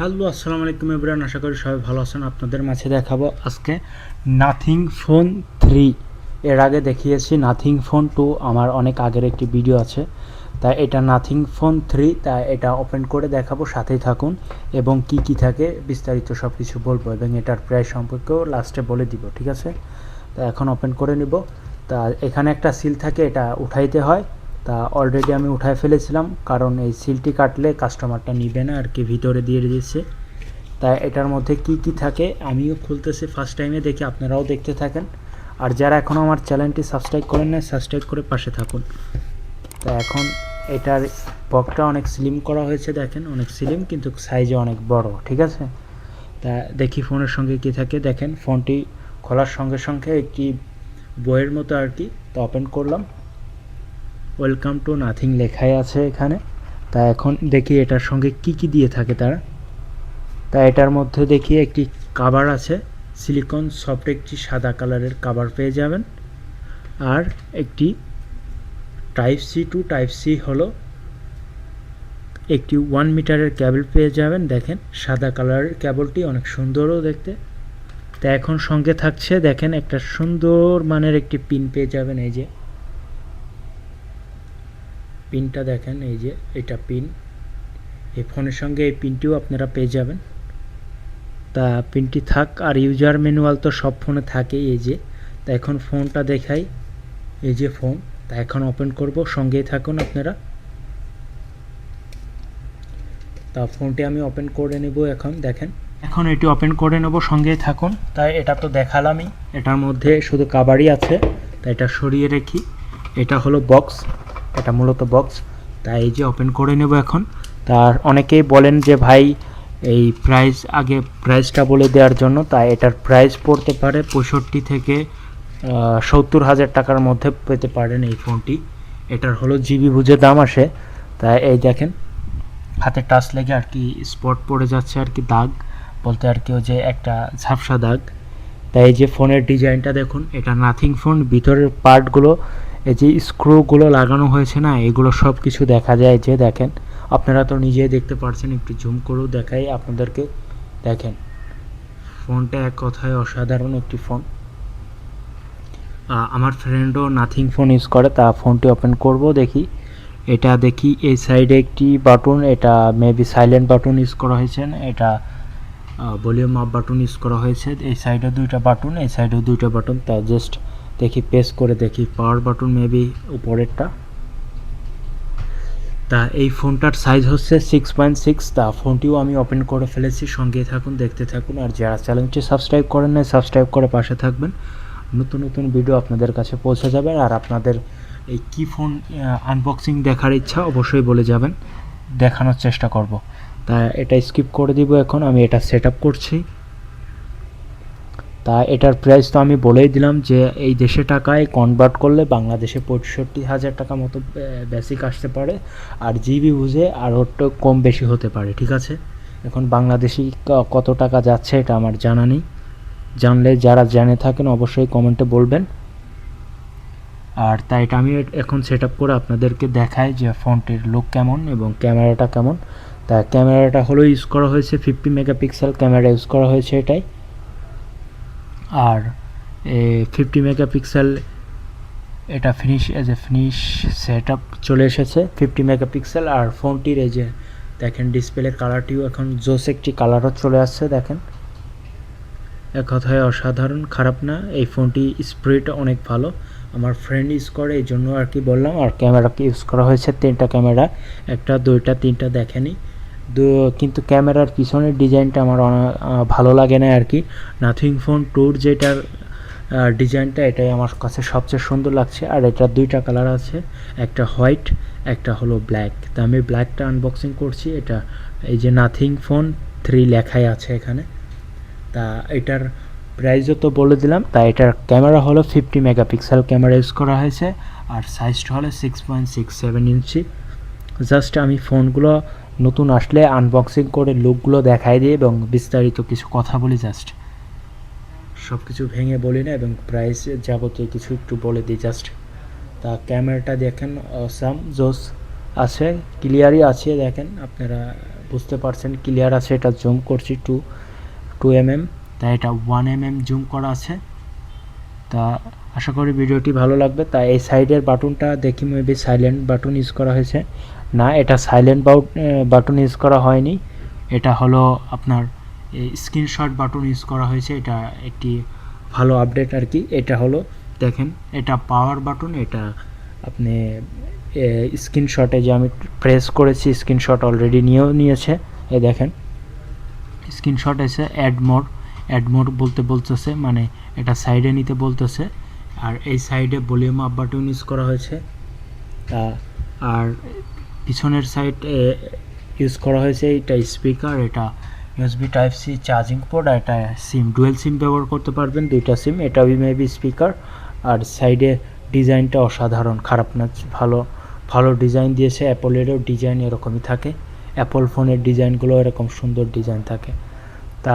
Hello, আসসালামু আলাইকুম everyone. আশা করি সবাই ভালো আছেন। আপনাদের মাঝে দেখাবো আজকে নাথিং ফোন 3। এর আগে দেখিয়েছি নাথিং ফোন 2, আমার অনেক আগের একটি ভিডিও আছে। তাই এটা নাথিং ফোন 3, তাই এটা ওপেন করে দেখাবো, সাথেই থাকুন এবং কি থাকে বিস্তারিত সব কিছু বলবো এবং এটার প্রাইস সম্পর্কেও লাস্টে বলে দিব, ঠিক আছে? তা এখন ওপেন করে নিব। তা এখানে একটা সিল থাকে, এটা উঠাইতে হয়। তা অলরেডি আমি উঠায় ফেলেছিলাম, কারণ এই সিলটি কাটলে কাস্টমারটা নিবে না আর কি, ভিতরে দিয়ে দিয়েছে। তাই এটার মধ্যে কি থাকে আমিও খুলতেছি ফার্স্ট টাইমে, দেখি আপনারাও দেখতে থাকেন। আর যারা এখনও আমার চ্যানেলটি সাবস্ক্রাইব করেন না, সাবস্ক্রাইব করে পাশে থাকুন। তা এখন এটার বক্সটা অনেক স্লিম করা হয়েছে, দেখেন অনেক স্লিম, কিন্তু সাইজে অনেক বড়, ঠিক আছে? তা দেখি ফোনের সঙ্গে কি থাকে। দেখেন ফোনটি খোলার সঙ্গে সঙ্গে একটি বইয়ের মতো আর কি। তো ওপেন করলাম, ওয়েলকাম টু নাথিং লেখাই আছে এখানে। তা এখন দেখি এটার সঙ্গে কি দিয়ে থাকে তারা। তা এটার মধ্যে দেখি একটি কভার আছে, সিলিকন সফট একটি সাদা কালারের কভার পেয়ে যাবেন। আর একটি type C to type C হলো একটি 1 মিটারের কেবল পেয়ে যাবেন। দেখেন সাদা কালারের কেবলটি অনেক সুন্দরও দেখতে। তা এখন সঙ্গে থাকছে দেখেন একটা সুন্দর মানের একটি পিন পেয়ে যাবেন। এই যে পিনটা দেখেন, এই যে এটা পিন। এই ফোনের সঙ্গে এই পিনটিও আপনারা পেয়ে যাবেন। তা পিনটি থাক, আর ইউজার ম্যানুয়াল তো সব ফোনে থাকেই। এই যে, তা এখন ফোনটা দেখাই। এই যে ফোন, তা এখন ওপেন করব, সঙ্গেই থাকুন আপনারা। তা ফোনটি আমি ওপেন করে নেব এখন। দেখেন এখন এটি ওপেন করে নেব, সঙ্গেই থাকুন। তাই এটা তো দেখালামই, এটার মধ্যে শুধু কাভারই আছে। তাই এটা সরিয়ে রেখি। এটা হলো বক্স, এটা মূলত বক্স। তাই এই যে ওপেন করে নেব এখন। তার অনেকেই বলেন যে ভাই এই আগে প্রাইসটা বলে দেওয়ার জন্য। তাই এটার প্রাইস পড়তে পারে 65 থেকে 70,000 টাকার মধ্যে পেতে পারেন এই ফোনটি। এটার হলো জিবি বুঝে দাম আসে। তাই এই দেখেন হাতে টাচ লেগে আর কি স্পট পড়ে যাচ্ছে আর কি, দাগ বলতে আর কি, ওই যে একটা ঝাপসা দাগ। তাই এই যে ফোনের ডিজাইনটা দেখুন, এটা নাথিং ফোন। ভিতরের পার্টগুলো, এই যে স্ক্রুগুলো লাগানো হয়েছে না, এগুলো সব কিছু দেখা যায়। যে দেখেন আপনারা তো নিজেই দেখতে পাচ্ছেন, একটু জুম করেও দেখাই আপনাদেরকে। দেখেন ফোনটা এক কথায় অসাধারণ একটি ফোন। আমার ফ্রেন্ডও নাথিং ফোন ইউজ করে, তা ফোনটি ওপেন করব দেখি। এটা দেখি এই সাইডে একটি বাটন, এটা মেবি সাইলেন্ট বাটন ইউজ করা হয়েছে। এটা ভলিউম আপ বাটন ইউজ করা হয়েছে। এই সাইডে দুইটা বাটন, এই সাইডেও দুইটা বাটন। তা জাস্ট দেখি প্রেস করে দেখি, পাওয়ার বাটন মেবি উপরেরটা। তা এই ফোনটার সাইজ হচ্ছে 6.6। তা ফোনটিও আমি ওপেন করে ফেলেছি, সঙ্গেই থাকুন, দেখতে থাকুন। আর যারা চ্যানেলটি সাবস্ক্রাইব করেন না, সাবস্ক্রাইব করে পাশে থাকবেন। নতুন ভিডিও আপনাদের কাছে পৌঁছে যাবে। আর আপনাদের এই কি ফোন আনবক্সিং দেখার ইচ্ছা অবশ্যই বলে যাবেন, দেখানোর চেষ্টা করব। তা এটা স্কিপ করে দিব এখন, আমি এটা সেট আপ করছি। তা এটার প্রাইস তো আমি বলেই দিলাম যে এই দেশে টাকায় কনভার্ট করলে বাংলাদেশে 65,000 টাকা মতো বেসিক আসতে পারে। আর জিবি বুঝে আরও একটু কম বেশি হতে পারে, ঠিক আছে? এখন বাংলাদেশি কত টাকা যাচ্ছে এটা আমার জানা নেই। জানলে যারা জেনে থাকেন অবশ্যই কমেন্টে বলবেন। আর তাই এটা আমি এখন সেট আপ করে আপনাদেরকে দেখাই যে ফোনটির লুক কেমন এবং ক্যামেরাটা কেমন। তা ক্যামেরাটা হলো ইউজ করা হয়েছে 50 মেগাপিক্সেল ক্যামেরা ইউজ করা হয়েছে এটাই। আর 50 মেগাপিক্সেল এটা ফিনিশ সেট আপ চলে এসেছে 50 মেগাপিক্সেল। আর ফোনটির এই যে দেখেন ডিসপ্লের কালারটিও এখন জোস একটি কালারও চলে আসছে। দেখেন এক কথায় অসাধারণ, খারাপ না। এই ফোনটি স্প্রিট অনেক ভালো, আমার ফ্রেন্ড ইউজ করে, এই জন্য আর কি বললাম। আর ক্যামেরাকে ইউজ করা হয়েছে 3টা ক্যামেরা, একটা 2টা 3টা দেখেনি। কিন্তু ক্যামেরার পিছনের ডিজাইনটা আমার ভালো লাগে না আর কি। নাথিং ফোন টুর যেটার ডিজাইনটা, এটাই আমার কাছে সবচেয়ে সুন্দর লাগছে। আর এটা 2টা কালার আছে, একটা হোয়াইট, একটা হলো ব্ল্যাক। তা আমি ব্ল্যাকটা আনবক্সিং করছি। এটা এই যে নাথিং ফোন 3 লেখাই আছে এখানে। তা এটার প্রাইসও তো বলে দিলাম। তা এটার ক্যামেরা হলো 50 মেগাপিক্সেল ক্যামেরা ইউজ করা হয়েছে। আর সাইজটা হলো 6.67 ইঞ্চি। জাস্ট আমি ফোনগুলো নতুন আসলে আনবক্সিং করে লুকগুলো দেখাই দিই এবং বিস্তারিত কিছু কথা বলি, জাস্ট সব কিছু ভেঙে বলি না, এবং প্রাইস যাবতীয় কিছু একটু বলে দিই জাস্ট। তা ক্যামেরাটা দেখেন অসাম জোস আছে, ক্লিয়ারই আছে। দেখেন আপনারা বুঝতে পারছেন, ক্লিয়ার আছে। এটা জুম করছি 2 mm, তাই এটা 1 mm জুম করা আছে। তা আশা করি ভিডিওটি ভালো লাগবে। তাই এই সাইডের বাটনটা দেখি মেবি সাইলেন্ট বাটন ইউজ করা হয়েছে। না, এটা সাইলেন্ট বাটন ইউজ করা হয়নি, এটা হলো আপনার স্ক্রিনশট বাটন ইউজ করা হয়েছে। এটা একটি ভালো আপডেট আর কি। এটা হলো দেখেন, এটা পাওয়ার বাটন। এটা আপনি স্ক্রিনশটে যে আমি প্রেস করেছি, স্ক্রিনশট অলরেডি নিয়েছে। এই দেখেন স্ক্রিনশট এসে অ্যাড মোড বলতেছে, মানে এটা সাইডে নিতে বলতেছে। আর এই সাইডে ভলিউম আপ বাটন ইউজ করা হয়েছে। আর পিছনের সাইড ইউজ করা হয়েছে এটা স্পিকার, এটা USB type C charging port, আর এটা সিম, ডুয়েল সিম ব্যবহার করতে পারবেন, 2টা সিম। এটা মেবি স্পিকার। আর সাইডে ডিজাইনটা অসাধারণ, খারাপ না, ভালো ডিজাইন দিয়েছে। অ্যাপলেরও ডিজাইন এরকমই থাকে, অ্যাপল ফোনের ডিজাইনগুলো এরকম সুন্দর ডিজাইন থাকে। তা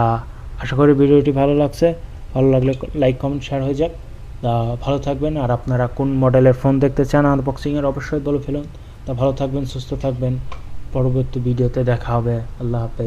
আশা করি ভিডিওটি ভালো লাগছে। ভালো লাগলে লাইক কমেন্ট শেয়ার হয়ে যাক। তা ভালো থাকবেন। আর আপনারা কোন মডেলের ফোন দেখতে চান আনবক্সিংয়ের অবশ্যই বলে ফেলুন। তা ভালো থাকবেন, সুস্থ থাকবেন। পরবর্তী ভিডিওতে দেখা হবে। আল্লাহ হাফেজ।